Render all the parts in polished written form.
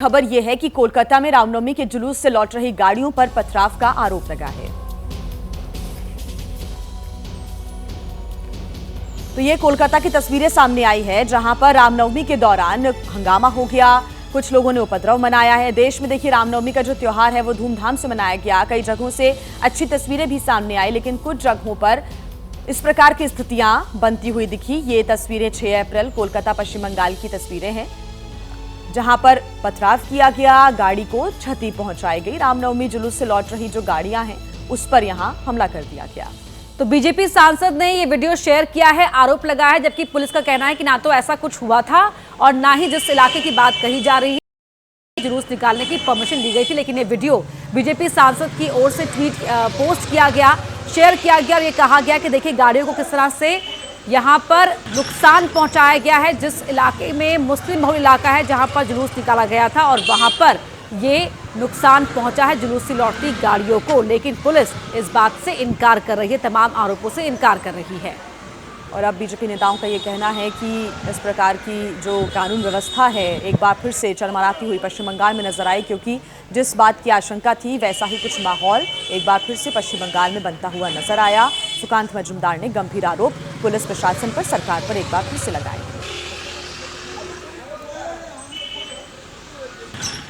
खबर यह है कि कोलकाता में रामनवमी के जुलूस से लौट रही गाड़ियों पर पथराव का आरोप लगा है। तो ये कोलकाता की तस्वीरें सामने आई है, जहां पर रामनवमी के दौरान हंगामा हो गया। कुछ लोगों ने उपद्रव मनाया है। देश में देखिए रामनवमी का जो त्योहार है वो धूमधाम से मनाया गया। कई जगहों से अच्छी तस्वीरें भी सामने आई, लेकिन कुछ जगहों पर इस प्रकार की स्थितियां बनती हुई दिखी। ये तस्वीरें 6 अप्रैल कोलकाता पश्चिम बंगाल की तस्वीरें हैं, जहां पर पथराव किया गया, गाड़ी को क्षति पहुंचाई गई। रामनवमी जुलूस से लौट रही जो गाड़ियां हैं उस पर यहां हमला कर दिया गया। तो बीजेपी सांसद ने ये वीडियो शेयर किया है, आरोप लगा है, जबकि पुलिस का कहना है कि ना तो ऐसा कुछ हुआ था और ना ही जिस इलाके की बात कही जा रही है जुलूस निकालने की परमिशन दी गई थी। लेकिन ये वीडियो बीजेपी सांसद की ओर से पोस्ट किया गया, शेयर किया गया और ये कहा गया कि देखिए गाड़ियों को किस तरह से यहाँ पर नुकसान पहुंचाया गया है। जिस इलाके में मुस्लिम बहुल इलाका है जहाँ पर जुलूस निकाला गया था और वहाँ पर ये नुकसान पहुंचा है जुलूस से लौटती गाड़ियों को। लेकिन पुलिस इस बात से इनकार कर रही है, तमाम आरोपों से इनकार कर रही है। और अब बीजेपी नेताओं का ये कहना है कि इस प्रकार की जो कानून व्यवस्था है एक बार फिर से चरमराती हुई पश्चिम बंगाल में नजर आई, क्योंकि जिस बात की आशंका थी वैसा ही कुछ माहौल एक बार फिर से पश्चिम बंगाल में बनता हुआ नजर आया। सुकांत मजूमदार ने गंभीर आरोप पुलिस प्रशासन पर, सरकार पर एक बार फिर से लगाए।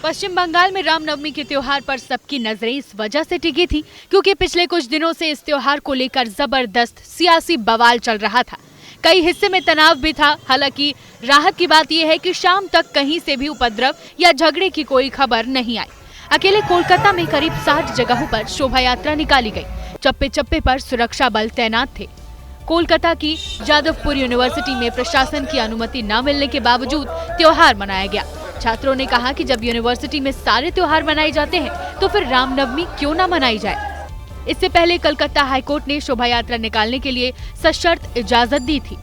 पश्चिम बंगाल में रामनवमी के त्योहार पर सबकी नजरें इस वजह से टिकी थी क्योंकि पिछले कुछ दिनों से इस त्योहार को लेकर जबरदस्त सियासी बवाल चल रहा था। कई हिस्से में तनाव भी था। हालांकि राहत की बात यह है कि शाम तक कहीं से भी उपद्रव या झगड़े की कोई खबर नहीं आई। अकेले कोलकाता में करीब 60 जगहों पर शोभा यात्रा निकाली गई। चप्पे चप्पे पर सुरक्षा बल तैनात थे। कोलकाता की जादवपुर यूनिवर्सिटी में प्रशासन की अनुमति न मिलने के बावजूद त्योहार मनाया गया। छात्रों ने कहा कि जब यूनिवर्सिटी में सारे त्योहार मनाए जाते हैं तो फिर रामनवमी क्यों न मनाई जाए। इससे पहले कलकत्ता हाईकोर्ट ने शोभा यात्रा निकालने के लिए सशर्त इजाजत दी थी।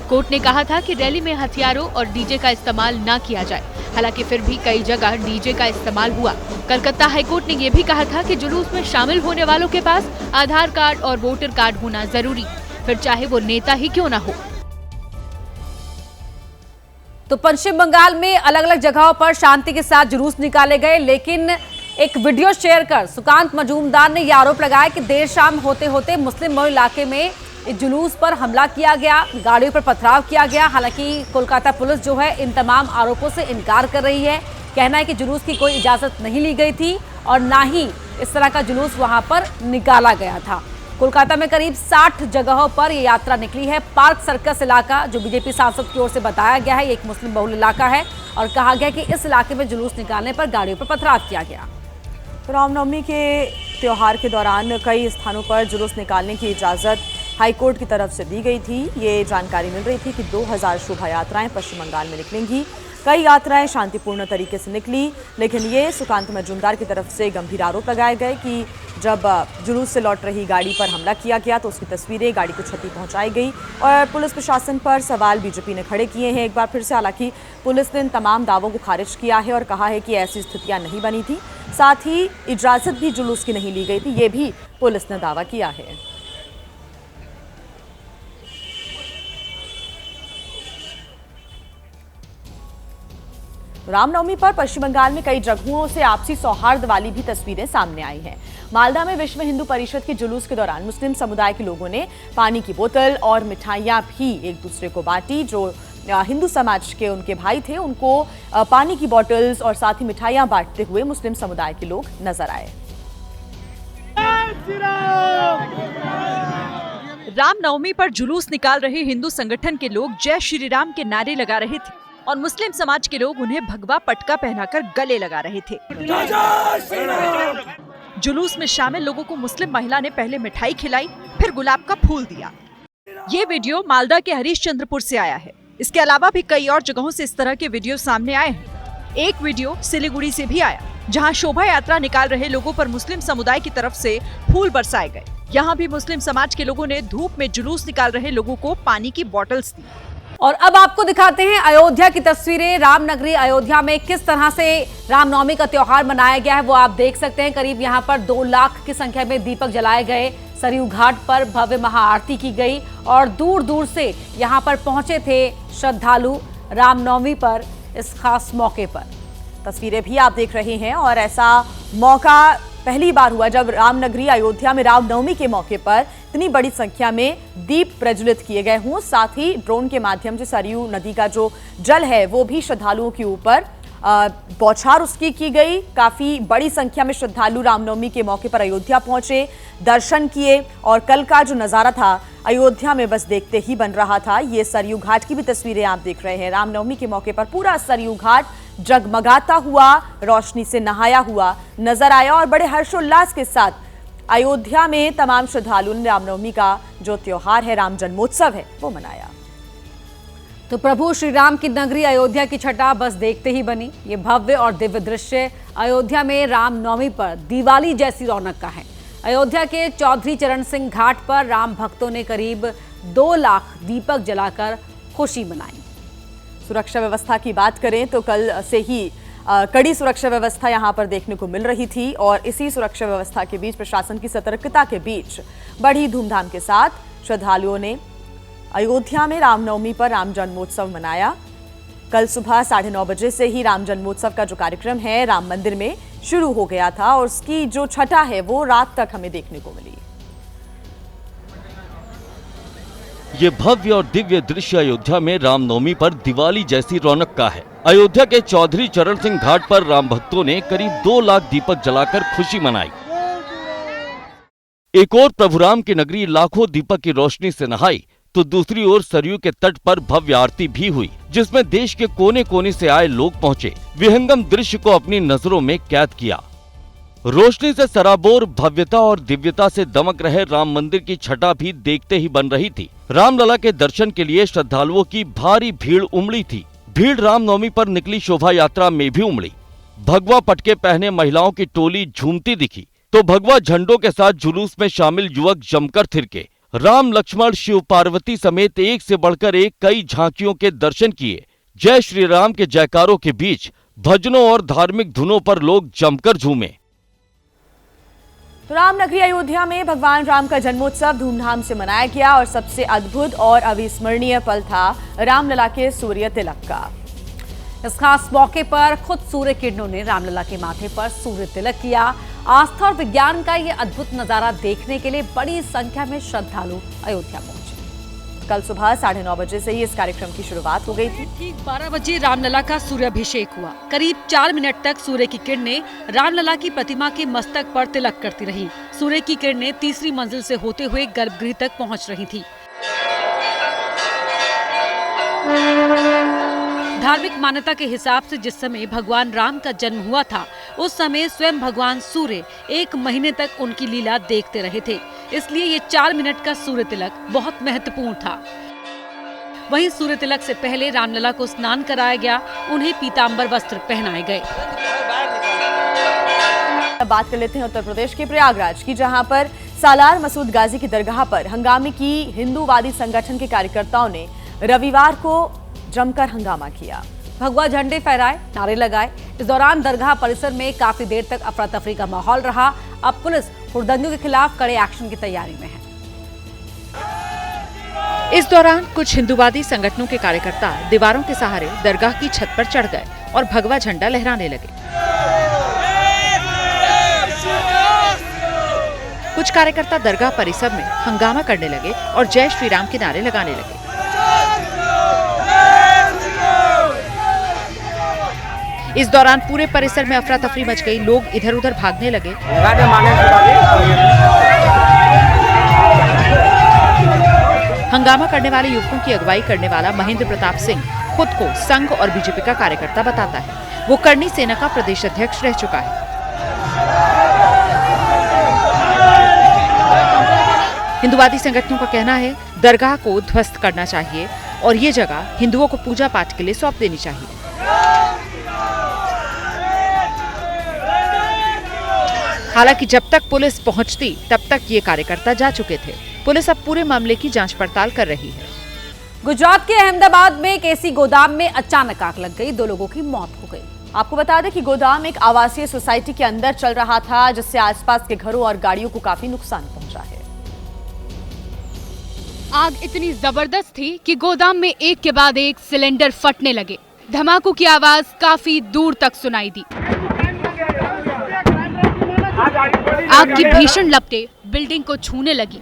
कोर्ट ने कहा था कि रैली में हथियारों और डीजे का इस्तेमाल न किया जाए। हालांकि फिर भी कई जगह डीजे का इस्तेमाल हुआ। कलकत्ता हाईकोर्ट ने यह भी कहा था कि जुलूस में शामिल होने वालों के पास आधार कार्ड और वोटर कार्ड होना जरूरी, फिर चाहे वो नेता ही क्यों न हो। तो पश्चिम बंगाल में अलग अलग जगहों पर शांति के साथ जुलूस निकाले गए, लेकिन एक वीडियो शेयर कर सुकांत मजूमदार ने यह आरोप लगाया कि देर शाम होते होते मुस्लिम बहुल इलाके में इस जुलूस पर हमला किया गया, गाड़ियों पर पथराव किया गया। हालांकि कोलकाता पुलिस जो है इन तमाम आरोपों से इनकार कर रही है। कहना है कि जुलूस की कोई इजाजत नहीं ली गई थी और ना ही इस तरह का जुलूस वहां पर निकाला गया था। कोलकाता में करीब 60 जगहों पर यह यात्रा निकली है। पार्क सर्कस इलाका जो बीजेपी सांसद की ओर से बताया गया है, एक मुस्लिम बहुल इलाका है और कहा गया कि इस इलाके में जुलूस निकालने पर गाड़ियों पर पथराव किया गया। तो रामनवमी के त्योहार के दौरान कई स्थानों पर जुलूस निकालने की इजाजत हाईकोर्ट की तरफ से दी गई थी। ये जानकारी मिल रही थी कि 2000 शोभा यात्राएं पश्चिम बंगाल में निकलेंगी। कई यात्राएं शांतिपूर्ण तरीके से निकली, लेकिन ये सुकांत मजूमदार की तरफ से गंभीर आरोप लगाए गए कि जब जुलूस से लौट रही गाड़ी पर हमला किया गया तो उसकी तस्वीरें, गाड़ी को क्षति पहुंचाई गई और पुलिस प्रशासन पर सवाल बीजेपी ने खड़े किए हैं एक बार फिर से। हालांकि पुलिस ने इन तमाम दावों को खारिज किया है और कहा है कि ऐसी स्थितियां नहीं बनी थी। साथ ही इजाजत भी जुलूस की नहीं ली गई थी, ये भी पुलिस ने दावा किया है। रामनवमी पर पश्चिम बंगाल में कई जगहों से आपसी सौहार्द वाली भी तस्वीरें सामने आई हैं। मालदा में विश्व हिंदू परिषद के जुलूस के दौरान मुस्लिम समुदाय के लोगों ने पानी की बोतल और मिठाइयां भी एक दूसरे को बांटी। जो हिंदू समाज के उनके भाई थे उनको पानी की बोतल्स और साथ ही मिठाइयां बांटते हुए मुस्लिम समुदाय के लोग नजर आए। रामनवमी पर जुलूस निकाल रहे हिंदू संगठन के लोग जय श्री राम के नारे लगा रहे थे और मुस्लिम समाज के लोग उन्हें भगवा पटका पहनाकर गले लगा रहे थे। जुलूस में शामिल लोगों को मुस्लिम महिला ने पहले मिठाई खिलाई, फिर गुलाब का फूल दिया। ये वीडियो मालदा के हरिश्चंद्रपुर से आया है। इसके अलावा भी कई और जगहों से इस तरह के वीडियो सामने आए हैं। एक वीडियो सिलीगुड़ी से भी आया, जहां शोभा यात्रा निकाल रहे लोगों पर मुस्लिम समुदाय की तरफ से फूल बरसाए गए। यहाँ भी मुस्लिम समाज के लोगों ने धूप में जुलूस निकाल रहे लोगों को पानी की बोतल्स दी। और अब आपको दिखाते हैं अयोध्या की तस्वीरें। रामनगरी अयोध्या में किस तरह से रामनवमी का त्योहार मनाया गया है वो आप देख सकते हैं। करीब यहाँ पर 2 लाख की संख्या में दीपक जलाए गए। सरयू घाट पर भव्य महाआरती की गई और दूर दूर से यहाँ पर पहुंचे थे श्रद्धालु रामनवमी पर इस खास मौके पर। तस्वीरें भी आप देख रहे हैं और ऐसा मौका पहली बार हुआ जब रामनगरी अयोध्या में रामनवमी के मौके पर इतनी बड़ी संख्या में दीप प्रज्वलित किए गए हों। साथ ही ड्रोन के माध्यम से सरयू नदी का जो जल है वो भी श्रद्धालुओं के ऊपर बौछार उसकी की गई। काफी बड़ी संख्या में श्रद्धालु रामनवमी के मौके पर अयोध्या पहुंचे, दर्शन किए और कल का जो नजारा था अयोध्या में बस देखते ही बन रहा था। ये सरयू घाट की भी तस्वीरें आप देख रहे हैं। रामनवमी के मौके पर पूरा सरयू घाट जगमगाता हुआ, रोशनी से नहाया हुआ नजर आया और बड़े हर्षोल्लास के साथ अयोध्या में तमाम श्रद्धालुओं ने रामनवमी का जो त्योहार है, राम जन्मोत्सव है, वो मनाया। तो प्रभु श्री राम की नगरी अयोध्या की छटा बस देखते ही बनी। ये भव्य और दिव्य दृश्य अयोध्या में रामनवमी पर दिवाली जैसी रौनक का है। अयोध्या के चौधरी चरण सिंह घाट पर राम भक्तों ने करीब 2 लाख दीपक जलाकर खुशी मनाई। सुरक्षा व्यवस्था की बात करें तो कल से ही कड़ी सुरक्षा व्यवस्था यहां पर देखने को मिल रही थी और इसी सुरक्षा व्यवस्था के बीच, प्रशासन की सतर्कता के बीच बड़ी धूमधाम के साथ श्रद्धालुओं ने अयोध्या में रामनवमी पर राम जन्मोत्सव मनाया। कल सुबह 9:30 बजे से ही राम जन्मोत्सव का जो कार्यक्रम है राम मंदिर में शुरू हो गया था और उसकी जो छटा है वो रात तक हमें देखने को मिली। ये भव्य और दिव्य दृश्य अयोध्या में रामनवमी पर दिवाली जैसी रौनक का है। अयोध्या के चौधरी चरण सिंह घाट पर राम भक्तों ने करीब 2 लाख दीपक जलाकर खुशी मनाई। एक ओर प्रभु राम की नगरी लाखों दीपक की रोशनी से नहाई तो दूसरी ओर सरयू के तट पर भव्य आरती भी हुई, जिसमें देश के कोने कोने से आए लोग पहुंचे। विहंगम दृश्य को अपनी नजरों में कैद किया। रोशनी से सराबोर भव्यता और दिव्यता से दमक रहे राम मंदिर की छटा भी देखते ही बन रही थी। रामलला के दर्शन के लिए श्रद्धालुओं की भारी भीड़ उमड़ी थी। भीड़ रामनवमी पर निकली शोभा यात्रा में भी उमड़ी। भगवा पटके पहने महिलाओं की टोली झूमती दिखी तो भगवा झंडों के साथ जुलूस में शामिल युवक जमकर थिरके। राम लक्ष्मण शिव पार्वती समेत एक से बढ़कर एक कई झांकियों के दर्शन किए। जय श्री राम के जयकारों के बीच भजनों और धार्मिक धुनों पर लोग जमकर झूमे। तो रामनगरी अयोध्या में भगवान राम का जन्मोत्सव धूमधाम से मनाया गया और सबसे अद्भुत और अविस्मरणीय पल था रामलला के सूर्य तिलक का। इस खास मौके पर खुद सूर्य किरणों ने रामलला के माथे पर सूर्य तिलक किया। आस्था और विज्ञान का ये अद्भुत नजारा देखने के लिए बड़ी संख्या में श्रद्धालु अयोध्या पहुंचे। कल सुबह 9:30 बजे से ही इस कार्यक्रम की शुरुआत हो गई थी। ठीक 12 बजे रामलला का सूर्याभिषेक हुआ। करीब 4 मिनट तक सूर्य की किरणें रामलला की प्रतिमा के मस्तक पर तिलक करती रहीं। सूर्य की किरणें तीसरी मंजिल से होते हुए गर्भगृह तक पहुंच रही थी। धार्मिक मान्यता के हिसाब से जिस समय भगवान राम का जन्म हुआ था उस समय स्वयं भगवान सूर्य 1 महीने तक उनकी लीला देखते रहे थे, इसलिए ये 4 मिनट का सूर्य तिलक बहुत महत्वपूर्ण था। वहीं सूर्य तिलक से पहले रामलला को स्नान कराया गया, उन्हें पीतांबर वस्त्र पहनाए गए। अब बात कर लेते हैं उत्तर प्रदेश के प्रयागराज की, जहां पर सालार मसूद गाजी की दरगाह पर हंगामे की हिंदूवादी संगठन के कार्यकर्ताओं ने रविवार को जमकर हंगामा किया। भगवा झंडे फहराए, नारे लगाए। इस दौरान दरगाह परिसर में काफी देर तक अफरा तफरी का माहौल रहा। अब पुलिस हुड़दंगियों के खिलाफ कड़े एक्शन की तैयारी में है। इस दौरान कुछ हिंदूवादी संगठनों के कार्यकर्ता दीवारों के सहारे दरगाह की छत पर चढ़ गए और भगवा झंडा लहराने लगे। कुछ कार्यकर्ता दरगाह परिसर में हंगामा करने लगे और जय श्री राम के नारे लगाने लगे। इस दौरान पूरे परिसर में अफरा तफरी मच गई। लोग इधर उधर भागने लगे। हंगामा करने वाले युवकों की अगुवाई करने वाला महेंद्र प्रताप सिंह खुद को संघ और बीजेपी का कार्यकर्ता बताता है। वो करनी सेना का प्रदेश अध्यक्ष रह चुका है। हिंदूवादी संगठनों का कहना है दरगाह को ध्वस्त करना चाहिए और ये जगह हिंदुओं को पूजा पाठ के लिए सौंप देनी चाहिए। हालांकि जब तक पुलिस पहुंचती तब तक ये कार्यकर्ता जा चुके थे। पुलिस अब पूरे मामले की जांच पड़ताल कर रही है। गुजरात के अहमदाबाद में एक एसी गोदाम में अचानक आग लग गई, 2 लोगों की मौत हो गई। आपको बता दें कि गोदाम एक आवासीय सोसाइटी के अंदर चल रहा था, जिससे आसपास के घरों और गाड़ियों को काफी नुकसान पहुंचा है। आग इतनी जबरदस्त थी कि गोदाम में एक के बाद एक सिलेंडर फटने लगे। धमाकों की आवाज काफी दूर तक सुनाई दी। आग की भीषण लपटें बिल्डिंग को छूने लगी।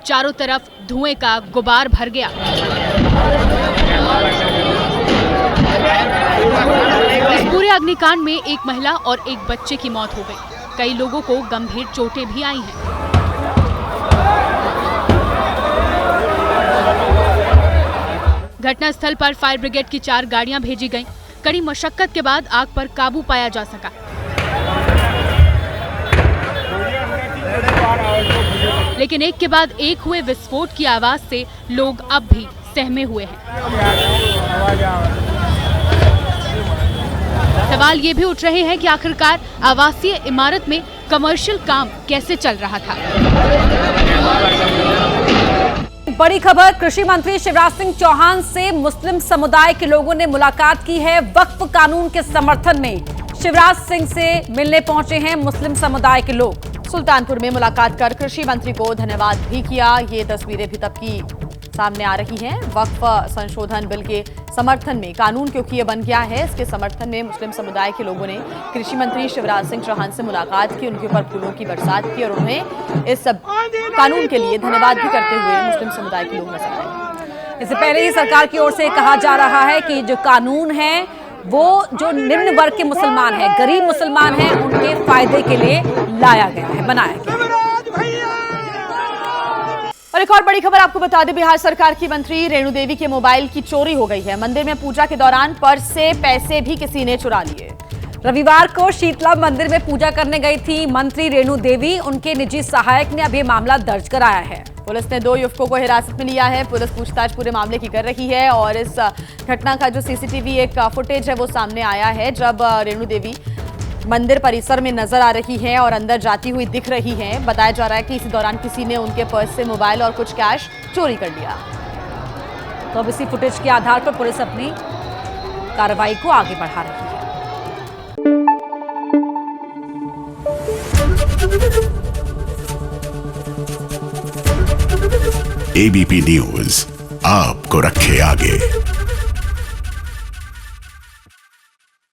चारों तरफ धुएं का गुबार भर गया। इस पूरे अग्निकांड में एक महिला और एक बच्चे की मौत हो गई। कई लोगों को गंभीर चोटें भी आई हैं। घटनास्थल पर फायर ब्रिगेड की 4 गाड़ियां भेजी गईं। कड़ी मशक्कत के बाद आग पर काबू पाया जा सका। लेकिन एक के बाद एक हुए विस्फोट की आवाज से लोग अब भी सहमे हुए हैं। सवाल ये भी उठ रहे हैं कि आखिरकार आवासीय इमारत में कमर्शियल काम कैसे चल रहा था। बड़ी खबर, कृषि मंत्री शिवराज सिंह चौहान से मुस्लिम समुदाय के लोगों ने मुलाकात की है। वक्फ कानून के समर्थन में शिवराज सिंह से मिलने पहुंचे हैं मुस्लिम समुदाय के लोग। सुल्तानपुर में मुलाकात कर कृषि मंत्री को धन्यवाद भी किया। ये तस्वीरें भी तब की सामने आ रही हैं। वक्फ संशोधन बिल के समर्थन में कानून क्योंकि ये बन गया है, इसके समर्थन में मुस्लिम समुदाय के लोगों ने कृषि मंत्री शिवराज सिंह चौहान से मुलाकात की, उनके ऊपर फूलों की बरसात की और उन्हें इस कानून के लिए धन्यवाद भी करते हुए मुस्लिम समुदाय के लोग नजर आए। इससे पहले ही सरकार की ओर से कहा जा रहा है कि जो कानून है वो जो निम्न वर्ग के मुसलमान हैं, गरीब मुसलमान हैं, उनके फायदे के लिए लाया गया है, बनाया गया है। और एक और बड़ी खबर आपको बता दें, बिहार सरकार की मंत्री रेणु देवी के मोबाइल की चोरी हो गई है। मंदिर में पूजा के दौरान पर्स से पैसे भी किसी ने चुरा लिए। रविवार को शीतला मंदिर में पूजा करने गई थी मंत्री रेणु देवी। उनके निजी सहायक ने अब ये मामला दर्ज कराया है। पुलिस ने 2 युवकों को हिरासत में लिया है। पुलिस पूछताछ पूरे मामले की कर रही है और इस घटना का जो सीसीटीवी एक फुटेज है वो सामने आया है, जब रेणु देवी मंदिर परिसर में नजर आ रही हैं और अंदर जाती हुई दिख रही हैं। बताया जा रहा है कि इसी दौरान किसी ने उनके पर्स से मोबाइल और कुछ कैश चोरी कर लिया। तो अब इसी फुटेज के आधार पर पुलिस अपनी कार्रवाई को आगे बढ़ा रही है। एबीपी न्यूज आपको रखे आगे।